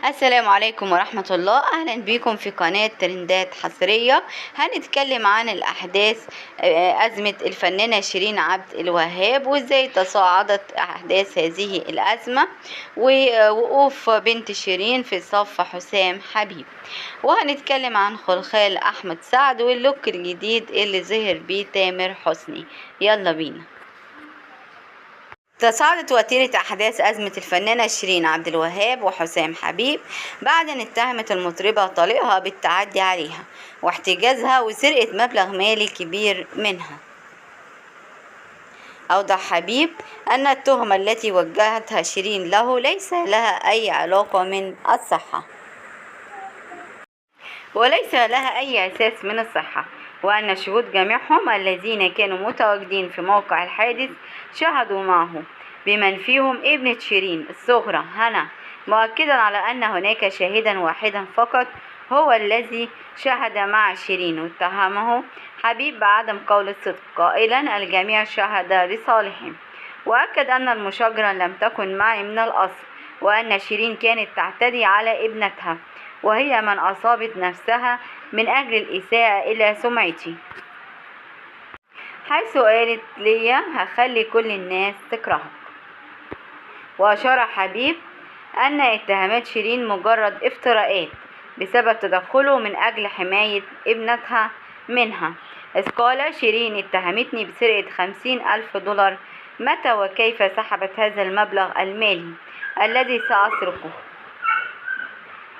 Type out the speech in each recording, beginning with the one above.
السلام عليكم ورحمة الله. أهلا بكم في قناة ترندات حصرية. هنتكلم عن الأحداث أزمة الفنانة شيرين عبد الوهاب وإزاي تصاعدت أحداث هذه الأزمة ووقوف بنت شيرين في صف حسام حبيب. وهنتكلم عن خلخال أحمد سعد واللوك الجديد اللي ظهر بيه تامر حسني. يلا بينا. تصاعدت وتيرة أحداث أزمة الفنانة شيرين عبد الوهاب وحسام حبيب بعد أن اتهمت المطربة طليقها بالتعدي عليها واحتجازها وسرقة مبلغ مالي كبير منها. أوضح حبيب أن التهمة التي وجهتها شيرين له ليس لها أي علاقة من الصحة وليس لها أي أساس من الصحة، وأن الشهود جميعهم الذين كانوا متواجدين في موقع الحادث شهدوا معه بمن فيهم ابنة شيرين الصغرى هنا، مؤكدا على أن هناك شاهدا واحدا فقط هو الذي شهد مع شيرين، واتهمه حبيب بعدم قول الصدق قائلا الجميع شهد لصالحهم، وأكد أن المشاجرة لم تكن معي من الأصل، وأن شيرين كانت تعتدي على ابنتها وهي من أصابت نفسها من أجل الإساءة إلى سمعتي، حيث قالت لي هخلي كل الناس تكرهك. وأشار حبيب أن اتهامات شيرين مجرد افتراءات بسبب تدخله من أجل حماية ابنتها منها، إذ قال شيرين اتهمتني بسرقة 50,000 دولار، متى وكيف سحبت هذا المبلغ المالي الذي سأسرقه؟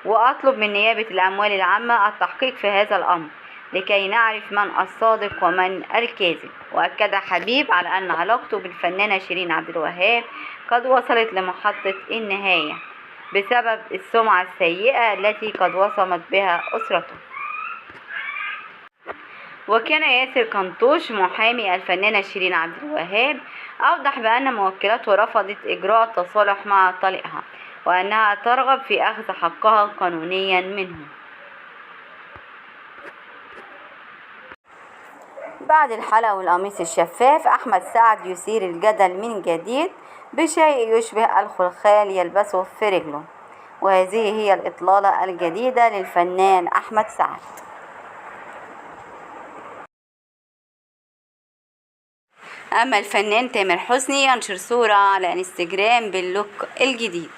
وأطلب من نيابة الأموال العامة التحقيق في هذا الأمر لكي نعرف من الصادق ومن الكاذب. وأكد حبيب على أن علاقته بالفنانة شيرين عبد الوهاب قد وصلت لمحطة النهاية بسبب السمعة السيئة التي قد وصمت بها أسرته. وكان ياسر كنطوش محامي الفنانة شيرين عبد الوهاب أوضح بأن موكلته رفضت إجراء التصالح مع طليقها وأنها ترغب في أخذ حقها قانونيا منه. بعد الحلقة والقميص الشفاف، أحمد سعد يثير الجدل من جديد بشيء يشبه الخلخال يلبسه في رجله، وهذه هي الإطلالة الجديدة للفنان أحمد سعد. أما الفنان تامر حسني ينشر صورة على انستجرام باللوك الجديد.